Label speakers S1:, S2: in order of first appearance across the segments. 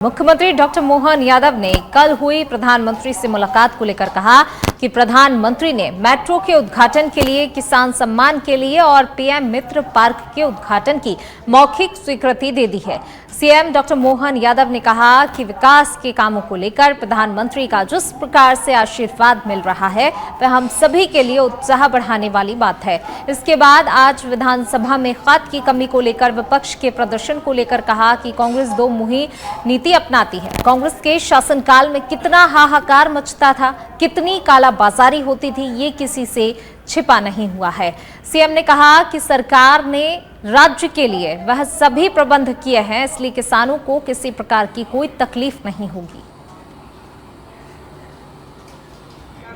S1: मुख्यमंत्री डॉक्टर मोहन यादव ने कल हुई प्रधानमंत्री से मुलाकात को लेकर कहा कि प्रधानमंत्री ने मेट्रो के उद्घाटन के लिए, किसान सम्मान के लिए और पीएम मित्र पार्क के उद्घाटन की मौखिक स्वीकृति दे दी है। सीएम डॉक्टर मोहन यादव ने कहा कि विकास के कामों को लेकर प्रधानमंत्री का जिस प्रकार से आशीर्वाद मिल रहा है वह हम सभी के लिए उत्साह बढ़ाने वाली बात है। इसके बाद आज विधानसभा में खाद की कमी को लेकर विपक्ष के प्रदर्शन को लेकर कहा कि कांग्रेस दो मुही नीति अपनाती है। कांग्रेस के शासनकाल में कितना हाहाकार मचता था, कितनी कालाबाजारी होती थी, ये किसी से छिपा नहीं हुआ है। सीएम ने कहा कि सरकार ने राज्य के लिए वह सभी प्रबंध किए हैं, इसलिए किसानों को किसी प्रकार की कोई तकलीफ नहीं होगी।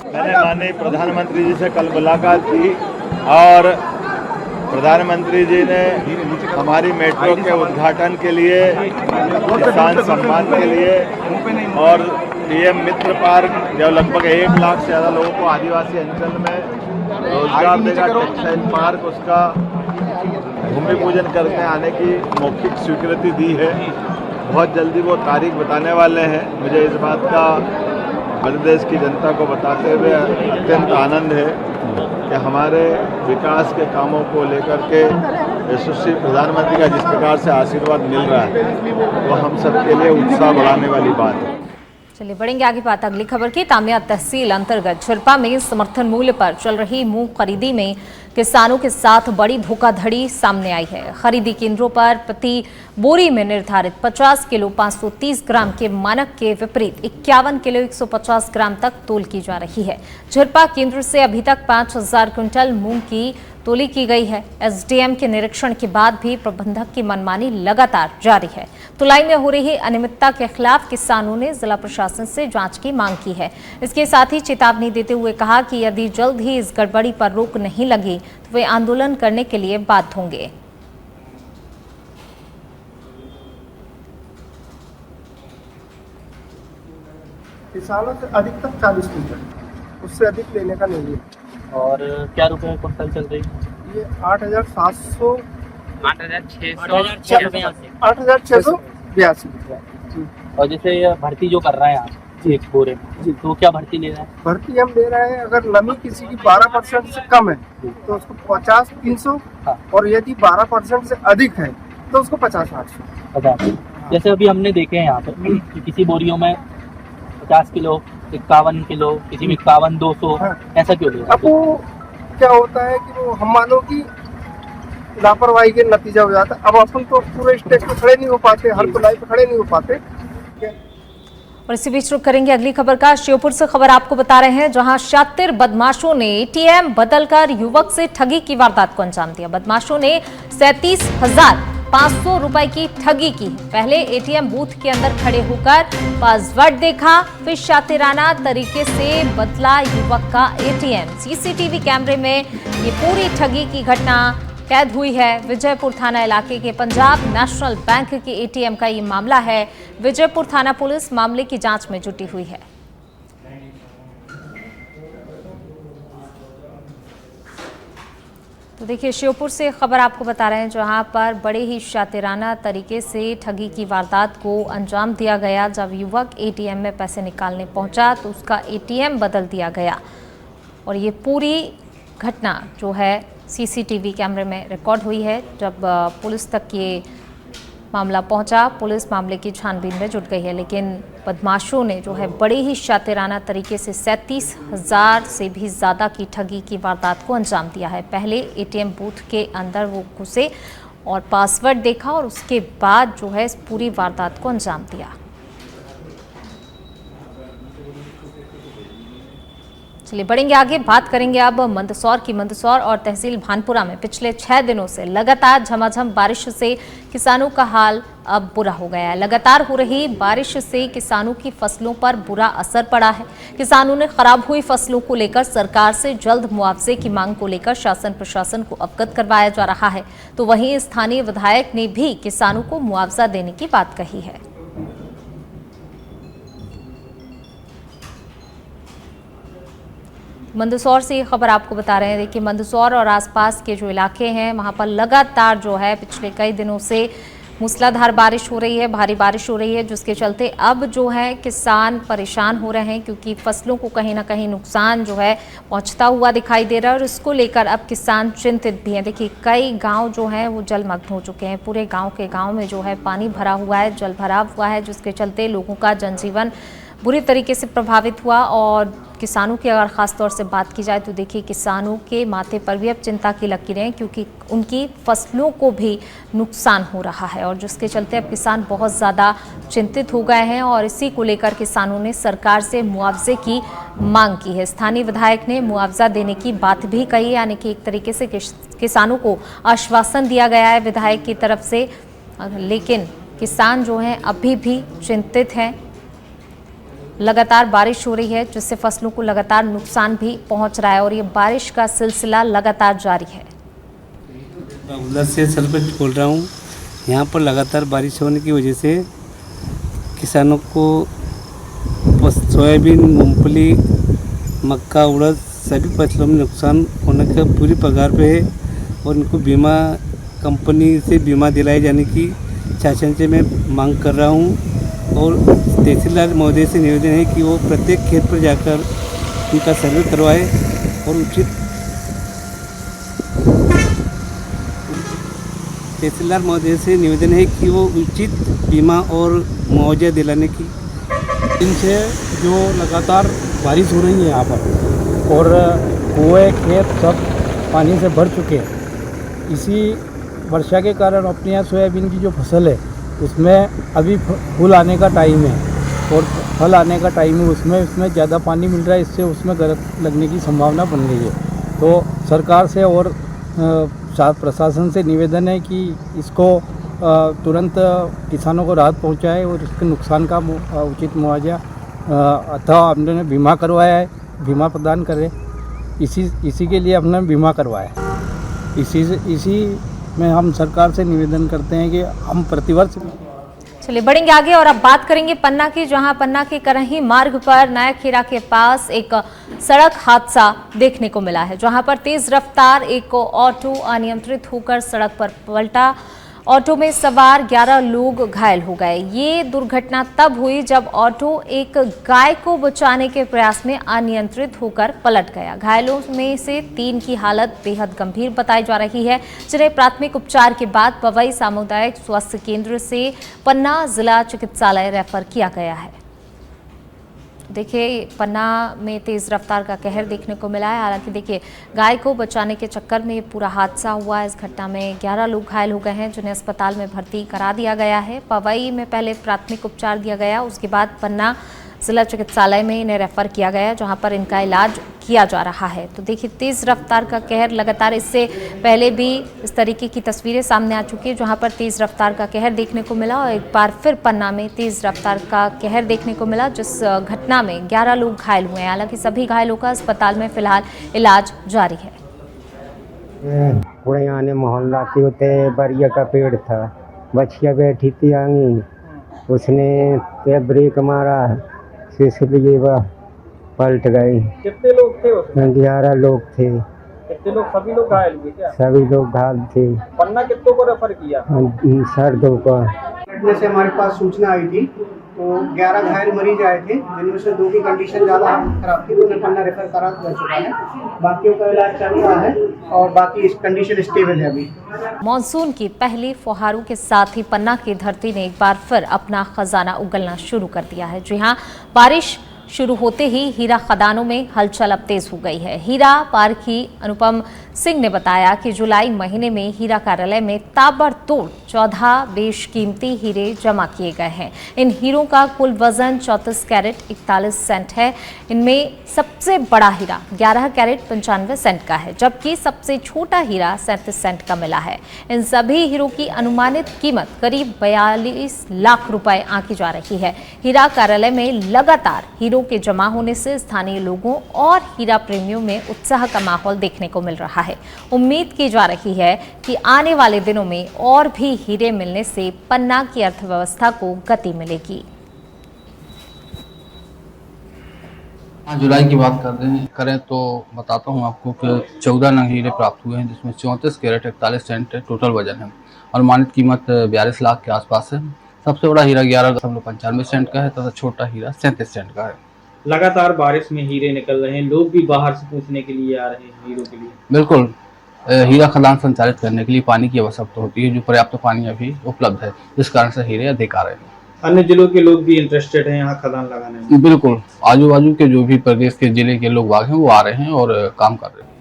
S2: मैंने माननीय प्रधानमंत्री जी से कल मुलाकात की और प्रधानमंत्री जी ने हमारी मेट्रो के उद्घाटन के लिए, किसान सम्मान के लिए और पीएम मित्र पार्क जो लगभग 1 लाख से ज़्यादा लोगों को आदिवासी अंचल में रोजगार देगा, टेक्सटाइल पार्क, उसका भूमि पूजन करके आने की मौखिक स्वीकृति दी है। बहुत जल्दी वो तारीख बताने वाले हैं। मुझे इस बात का प्रदेश की जनता को बताते हुए अत्यंत आनंद है कि हमारे विकास के कामों को लेकर के यशस्वी प्रधानमंत्री का जिस प्रकार से आशीर्वाद मिल रहा है वो हम सबके लिए उत्साह बढ़ाने वाली बात है।
S1: चलिए बढ़ेंगे आगे बात अगली खबर की। तामिया तहसील अंतर्गत झिरपा में समर्थन मूल्य पर चल रही मूंग खरीदी में किसानों के साथ बड़ी धोखाधड़ी सामने आई है। खरीदी केंद्रों पर प्रति बोरी में निर्धारित 50 किलो 530 ग्राम के मानक के विपरीत 51 किलो 150 ग्राम तक तोल की जा रही है। झिरपा केंद्र से अभी तक 5000 क्विंटल मूंग की तोली की गई है। एसडीएम के निरीक्षण के बाद भी प्रबंधक की मनमानी लगातार जारी है। तुलाई में हो रही अनियमितता के खिलाफ किसानों ने जिला प्रशासन से जांच की मांग की है। इसके साथ ही चेतावनी देते हुए कहा कि यदि जल्द ही इस गड़बड़ी पर रोक नहीं लगी तो वे आंदोलन करने के लिए बाध्य होंगे।
S3: किसानों से अधिकतम 40 क्विंटल, उससे अधिक लेने का नहीं है।
S4: और क्या रुपए में क्विंटल चल रही है?
S3: ये 8,700 8,682
S4: और जैसे ये भर्ती जो कर रहे हैं आप एक बोरे में, तो क्या भर्ती ले रहे हैं?
S3: भर्ती हम ले रहे हैं, अगर नमी किसी की 12% से कम है तो उसको 50-300 और यदि 12% से अधिक है तो उसको 50-800।
S4: जैसे अभी हमने देखे हैं यहाँ पे कि किसी बोरियों में 50 किलो 51 किलो, किसी में 51 200, ऐसा क्यों ले रहे हैं?
S3: अब वो क्या होता है कि वो हम मानो की लापरवाही के नतीजा हो जाता है। अब अपन तो पूरे स्टेज पे खड़े नहीं हो पाते, हर तुलाई पे खड़े नहीं हो पाते।
S1: और इसी बीच रुक करेंगे अगली खबर का। श्योपुर से खबर आपको बता रहे हैं, जहां शातिर बदमाशों ने एटीएम बदलकर युवक से ठगी की वारदात को अंजाम दिया। बदमाशों ने 37,500 रुपए की ठगी की। पहले एटीएम बूथ के अंदर खड़े होकर पासवर्ड देखा, फिर शातिराना तरीके से बदला युवक का एटीएम। सीसीटीवी कैमरे में ये पूरी ठगी की घटना कैद हुई है। विजयपुर थाना इलाके के पंजाब नेशनल बैंक के एटीएम का ये मामला है। विजयपुर थाना पुलिस मामले की जांच में जुटी हुई है। तो देखिए, श्योपुर से खबर आपको बता रहे हैं, जहां पर बड़े ही शातिराना तरीके से ठगी की वारदात को अंजाम दिया गया। जब युवक एटीएम में पैसे निकालने पहुंचा तो उसका एटीएम बदल दिया गया और ये पूरी घटना जो है सीसीटीवी कैमरे में रिकॉर्ड हुई है। जब पुलिस तक ये मामला पहुंचा, पुलिस मामले की छानबीन में जुट गई है, लेकिन बदमाशों ने जो है बड़े ही शातिराना तरीके से 37,000 से भी ज़्यादा की ठगी की वारदात को अंजाम दिया है। पहले एटीएम बूथ के अंदर वो घुसे और पासवर्ड देखा और उसके बाद जो है इस पूरी वारदात को अंजाम दिया। चलिए बढ़ेंगे आगे, बात करेंगे अब मंदसौर की। मंदसौर और तहसील भानपुरा में पिछले 6 दिनों से लगातार झमाझम बारिश से किसानों का हाल अब बुरा हो गया है। लगातार हो रही बारिश से किसानों की फसलों पर बुरा असर पड़ा है। किसानों ने खराब हुई फसलों को लेकर सरकार से जल्द मुआवजे की मांग को लेकर शासन प्रशासन को अवगत करवाया जा रहा है, तो वहीं स्थानीय विधायक ने भी किसानों को मुआवजा देने की बात कही है। मंदसौर से ये खबर आपको बता रहे हैं। देखिए, मंदसौर और आसपास के जो इलाके हैं वहां पर लगातार जो है पिछले कई दिनों से मूसलाधार बारिश हो रही है, भारी बारिश हो रही है, जिसके चलते अब जो है किसान परेशान हो रहे हैं क्योंकि फसलों को कहीं ना कहीं नुकसान जो है पहुंचता हुआ दिखाई दे रहा है और इसको लेकर अब किसान चिंतित भी हैं। देखिए कई गांव जो हैं वो जलमग्न हो चुके हैं, पूरे गांव के गांव में जो है पानी भरा हुआ है, जल भराव हुआ है, जिसके चलते लोगों का जनजीवन बुरी तरीके से प्रभावित हुआ। और किसानों की अगर ख़ास तौर से बात की जाए तो देखिए किसानों के माथे पर भी अब चिंता की लकीरें हैं क्योंकि उनकी फसलों को भी नुकसान हो रहा है और जिसके चलते अब किसान बहुत ज़्यादा चिंतित हो गए हैं और इसी को लेकर किसानों ने सरकार से मुआवजे की मांग की है। स्थानीय विधायक ने मुआवजा देने की बात भी कही, यानी कि एक तरीके से किसानों को आश्वासन दिया गया है विधायक की तरफ से, लेकिन किसान जो हैं अभी भी चिंतित हैं। लगातार बारिश हो रही है जिससे फसलों को लगातार नुकसान भी पहुंच रहा है और ये बारिश का सिलसिला लगातार जारी है।
S5: उधर से सरपंच बोल रहा हूँ। यहाँ पर लगातार बारिश होने की वजह से किसानों को सोयाबीन, मूंगफली, मक्का, उड़द सभी फसलों में नुकसान होने का पूरी पगार पे है और उनको बीमा कंपनी से बीमा दिलाए जाने की शासन से मैं मांग कर रहा हूँ और तहसीलदार महोदय से निवेदन है कि वो प्रत्येक खेत पर जाकर उनका सर्वे करवाए और उचित तहसीलदार महोदय से निवेदन है कि वो उचित बीमा और मुआवजा दिलाने की।
S6: इनसे जो लगातार बारिश हो रही है यहाँ पर और कुएं खेत सब पानी से भर चुके हैं, इसी वर्षा के कारण अपने यहाँ सोयाबीन की जो फसल है उसमें अभी फूल आने का टाइम है और फल आने का टाइम है, उसमें ज़्यादा पानी मिल रहा है, इससे उसमें गलत लगने की संभावना बन रही है। तो सरकार से और प्रशासन से निवेदन है कि इसको तुरंत किसानों को राहत पहुंचाए और इसके नुकसान का उचित मुआवजा अथवा हमने बीमा करवाया है, बीमा प्रदान करें। इसी के लिए हमने बीमा करवाया है। इसी में हम सरकार से निवेदन करते हैं कि हम प्रतिवर्ष।
S1: चलिए बढ़ेंगे आगे और अब बात करेंगे पन्ना की, जहां पन्ना के करही मार्ग पर नया खीरा के पास एक सड़क हादसा देखने को मिला है, जहां पर तेज रफ्तार एक ऑटो अनियंत्रित होकर सड़क पर पलटा। ऑटो में सवार 11 लोग घायल हो गए। ये दुर्घटना तब हुई जब ऑटो एक गाय को बचाने के प्रयास में अनियंत्रित होकर पलट गया। घायलों में से 3 की हालत बेहद गंभीर बताई जा रही है, जिन्हें प्राथमिक उपचार के बाद पवई सामुदायिक स्वास्थ्य केंद्र से पन्ना जिला चिकित्सालय रेफर किया गया है। देखिए पन्ना में तेज़ रफ्तार का कहर देखने को मिला है। हालांकि देखिए गाय को बचाने के चक्कर में ये पूरा हादसा हुआ। इस घटना में 11 लोग घायल हो गए हैं, जिन्हें अस्पताल में भर्ती करा दिया गया है। पवई में पहले प्राथमिक उपचार दिया गया, उसके बाद पन्ना जिला चिकित्सालय में इन्हें रेफर किया गया, जहां पर इनका इलाज किया जा रहा है। तो देखिए तेज़ रफ्तार का कहर लगातार, इससे पहले भी इस तरीके की तस्वीरें सामने आ चुकी है जहां पर तेज़ रफ्तार का कहर देखने को मिला और एक बार फिर पन्ना में तेज़ रफ्तार का कहर देखने को मिला, जिस घटना में 11 लोग घायल हुए हैं। हालांकि सभी घायलों का अस्पताल में फिलहाल इलाज जारी है।
S7: पूरे आने मोहल्ला के होते बरिया का पेड़ था, बछिया बैठी थी आंगी, उसने ब्रेक मारा, इसलिए वह पलट गई।
S3: कितने लोग थे उसमें?
S7: 11 लोग थे।
S3: कितने लोग? सभी लोग घायल हुए क्या?
S7: सभी लोग घायल थे।
S3: पन्ना कितनों को रेफर किया?
S7: सर 2 को।
S8: घटना से हमारे पास सूचना आई थी, तो 11 घायल मरीज आए थे, जिनमें से 2 की कंडीशन ज़्यादा खराब थी, तो उन्हें पन्ना रेफर करा जा चुका है। बाकियों का इलाज चल रहा है और बाकी कंडीशन स्टेबल है अभी।
S1: मॉनसून की पहली फुहारों के साथ ही पन्ना की धरती ने एक बार फिर अपना खजाना उगलना शुरू कर दिया है। जी हां, बारिश शुरू होते ही हीरा खदानों में हलचल अब तेज हो गई है। हीरा पारखी अनुपम सिंह ने बताया कि जुलाई महीने में हीरा कार्यालय में ताबड़तोड़ 14 बेशकीमती हीरे जमा किए गए हैं। इन हीरों का कुल वजन 34 कैरेट 41 सेंट है। इनमें सबसे बड़ा हीरा 11 कैरेट 95 सेंट का है, जबकि सबसे छोटा हीरा 37 सेंट का मिला है। इन सभी हीरों की अनुमानित कीमत करीब 42 लाख रुपए आंकी जा रही है। हीरा कार्यालय में लगातार हीरों के जमा होने से स्थानीय लोगों और हीरा प्रेमियों में उत्साह का माहौल देखने को मिल रहा है। उम्मीद की जा रही है कि आने वाले दिनों में और भी हीरे मिलने से पन्ना की अर्थव्यवस्था को गति मिलेगी।
S9: जुलाई की बात करें तो बताता हूं आपको कि 14 नग हीरे प्राप्त हुए हैं, जिसमें 34 कैरेट 41 सेंट टोटल वजन है अनुमानित कीमत 42 लाख के आसपास है। सबसे बड़ा हीरा 11.95 सेंट का है तथा छोटा हीरा 37 सेंट का है।
S10: लगातार बारिश में हीरे निकल रहे हैं, लोग भी बाहर से पूछने के लिए आ रहे हैं हीरों के लिए।
S9: बिल्कुल, हीरा खदान संचालित करने के लिए पानी की आवश्यकता होती है, जो पर्याप्त पानी अभी उपलब्ध है, जिस कारण से हीरे अधिक आ रहे हैं।
S10: अन्य जिलों के लोग भी इंटरेस्टेड हैं यहाँ खदान लगाने में।
S9: बिल्कुल, आजू बाजू के जो भी प्रदेश के जिले के लोग बाग हैं वो आ रहे हैं और काम कर रहे हैं।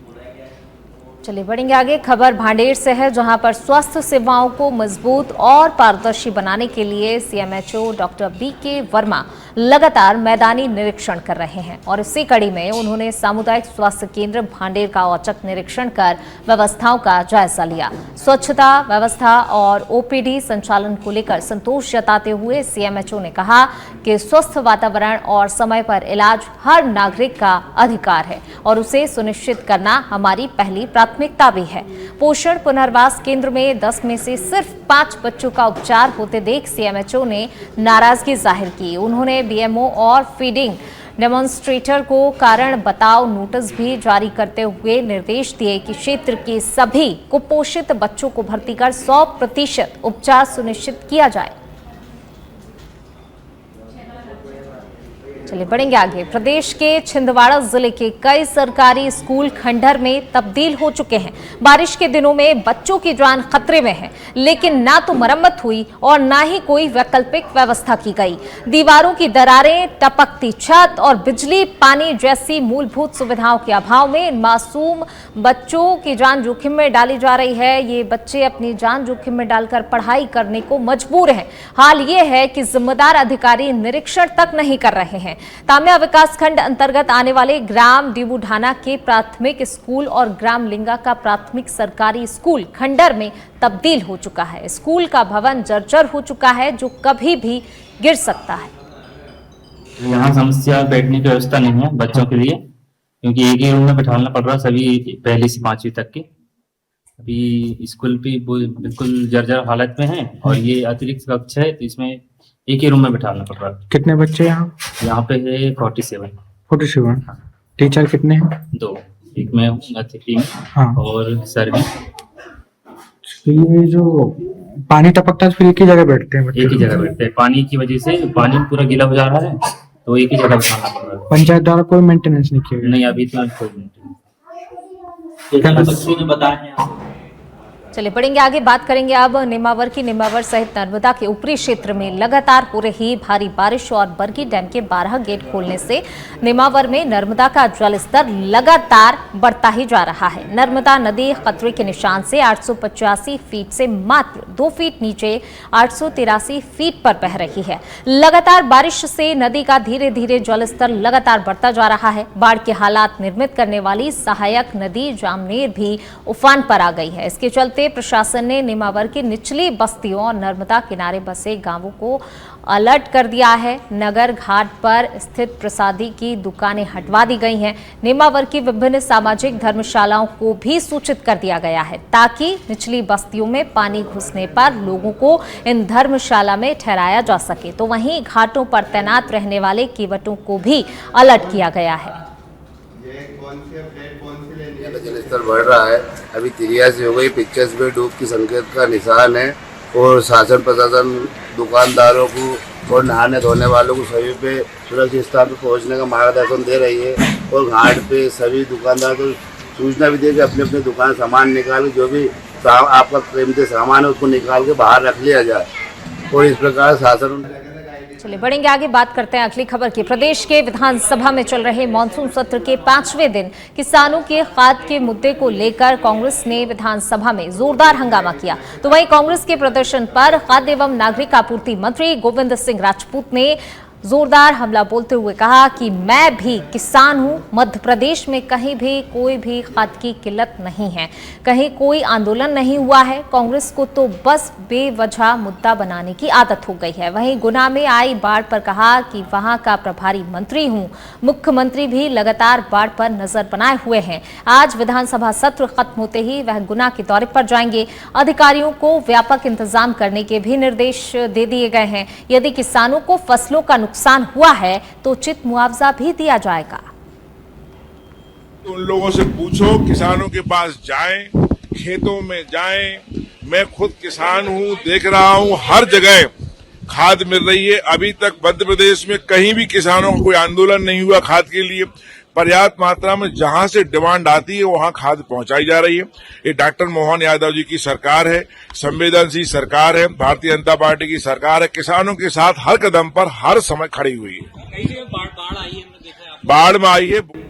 S1: चलिए बढ़ेंगे आगे। खबर भांडेर से है, जहां पर स्वास्थ्य सेवाओं को मजबूत और पारदर्शी बनाने के लिए सीएमएचओ डॉक्टर बीके वर्मा लगातार मैदानी निरीक्षण कर रहे हैं और इसी कड़ी में उन्होंने सामुदायिक स्वास्थ्य केंद्र भांडेर का औचक निरीक्षण कर व्यवस्थाओं का जायजा लिया। स्वच्छता व्यवस्था और ओपीडी संचालन को लेकर संतोष जताते हुए सीएमएचओ ने कहा कि स्वस्थ वातावरण और समय पर इलाज हर नागरिक का अधिकार है और उसे सुनिश्चित करना हमारी पहली प्राथमिकता भी है। पोषण पुनर्वास केंद्र में 10 में से सिर्फ 5 बच्चों का उपचार होते देख सीएमएचओ ने नाराजगी जाहिर की। उन्होंने बीएमओ और फीडिंग डेमोन्स्ट्रेटर को कारण बताओ नोटिस भी जारी करते हुए निर्देश दिए कि क्षेत्र के सभी कुपोषित बच्चों को भर्ती कर 100% उपचार सुनिश्चित किया जाए। चलिए बढ़ेंगे आगे। प्रदेश के छिंदवाड़ा जिले के कई सरकारी स्कूल खंडहर में तब्दील हो चुके हैं। बारिश के दिनों में बच्चों की जान खतरे में है, लेकिन ना तो मरम्मत हुई और ना ही कोई वैकल्पिक व्यवस्था की गई। दीवारों की दरारें, टपकती छत और बिजली पानी जैसी मूलभूत सुविधाओं के अभाव में इन मासूम बच्चों की जान जोखिम में डाली जा रही है। ये बच्चे अपनी जान जोखिम में डालकर पढ़ाई करने को मजबूर हैं। हाल ये है कि जिम्मेदार अधिकारी निरीक्षण तक नहीं कर रहे हैं। तामिया विकास खंड अंतर्गत आने वाले ग्राम डिबूढाना के प्राथमिक स्कूल और ग्राम लिंगा का प्राथमिक सरकारी स्कूल खंडहर में तब्दील हो चुका है। स्कूल का भवन जर्जर हो चुका है, जो कभी भी गिर सकता है।
S11: यहाँ समस्या बैठने की व्यवस्था नहीं है बच्चों के लिए, क्योंकि एक ही रूम में बैठाना पड़ रहा सभी 1ली से 5वीं तक के। अभी स्कूल भी बिल्कुल जर्जर हालत में है और ये अतिरिक्त कक्ष है, तो इसमें एक ही रूम में बैठाना पड़ रहा है।
S6: कितने बच्चे यहाँ
S11: पे है
S6: 47। टीचर कितने हैं?
S11: 2, एक में अतिथि में
S6: हाँ।
S11: और सर भी।
S6: ये जो पानी टपकता है फिर एक ही जगह बैठते हैं बच्चे?
S11: एक ही जगह बैठते हैं, पानी की वजह से पानी पूरा गीला हो जा रहा है, तो एक ही जगह बैठाना पड़ रहा है।
S6: पंचायत द्वारा कोई मेंटेनेंस नहीं किया गया?
S11: नहीं, अभी तो कोई मेंटेनेंस।
S1: चलिए बढ़ेंगे आगे। बात करेंगे अब नेमावर की। नेमावर सहित नर्मदा के ऊपरी क्षेत्र में लगातार हो रही भारी बारिश और बरगी डैम के 12 गेट खोलने से नेमावर में नर्मदा का जलस्तर लगातार बढ़ता ही जा रहा है। नर्मदा नदी खतरे के निशान से 885 फीट से मात्र 2 फीट नीचे 883 फीट पर बह रही है। लगातार बारिश से नदी का धीरे धीरे जलस्तर लगातार बढ़ता जा रहा है। बाढ़ के हालात निर्मित करने वाली सहायक नदी जामनेर भी उफान पर आ गई है। इसके चलते प्रशासन ने नेमावर की निचली बस्तियों और नर्मदा किनारे बसे गांवों को अलर्ट कर दिया है। नगर घाट पर स्थित प्रसादी की दुकानें हटवा दी गई हैं। नेमावर की विभिन्न सामाजिक धर्मशालाओं को भी सूचित कर दिया गया है, ताकि निचली बस्तियों में पानी घुसने पर लोगों को इन धर्मशाला में ठहराया जा सके। तो वहीं घाटों पर तैनात रहने वाले कीवटों को भी अलर्ट किया गया है।
S12: जलस्तर बढ़ रहा है, अभी 83 हो गई। पिक्चर्स में डूब की संकेत का निशान है और शासन प्रशासन दुकानदारों को और नहाने धोने वालों को सभी पे सुरक्षित स्थान पर पहुंचने का मार्गदर्शन दे रही है और घाट पे सभी दुकानदार को सूचना भी दे कि अपने अपने दुकान सामान निकाल के जो भी आपका कीमती सामान है उसको निकाल के बाहर रख लिया जाए और इस प्रकार शासन।
S1: चलिए बढ़ेंगे आगे। बात करते हैं अगली खबर की। प्रदेश के विधानसभा में चल रहे मानसून सत्र के 5वें दिन किसानों के खाद के मुद्दे को लेकर कांग्रेस ने विधानसभा में जोरदार हंगामा किया। तो वहीं कांग्रेस के प्रदर्शन पर खाद्य एवं नागरिक आपूर्ति मंत्री गोविंद सिंह राजपूत ने जोरदार हमला बोलते हुए कहा कि मैं भी किसान हूं। मध्य प्रदेश में कहीं भी कोई भी खाद की किल्लत नहीं है, कहीं कोई आंदोलन नहीं हुआ है। कांग्रेस को तो बस बेवजह मुद्दा बनाने की आदत हो गई है। वहीं गुना में आई बाढ़ पर कहा कि वहां का प्रभारी मंत्री हूं। मुख्यमंत्री भी लगातार बाढ़ पर नजर बनाए हुए हैं। आज विधानसभा सत्र खत्म होते ही वह गुना के दौरे पर जाएंगे। अधिकारियों को व्यापक इंतजाम करने के भी निर्देश दे दिए गए हैं। यदि किसानों को फसलों का नुकसान हुआ है तो उचित मुआवजा भी दिया जाएगा।
S13: उन लोगों से पूछो, किसानों के पास जाएं, खेतों में जाएं। मैं खुद किसान हूं, देख रहा हूं हर जगह खाद मिल रही है। अभी तक मध्य प्रदेश में कहीं भी किसानों का कोई आंदोलन नहीं हुआ खाद के लिए। पर्याप्त मात्रा में जहां से डिमांड आती है वहां खाद पहुंचाई जा रही है। ये डॉक्टर मोहन यादव जी की सरकार है, संवेदनशील सरकार है, भारतीय जनता पार्टी की सरकार है। किसानों के साथ हर कदम पर हर समय खड़ी हुई है। बाढ़ में आई है।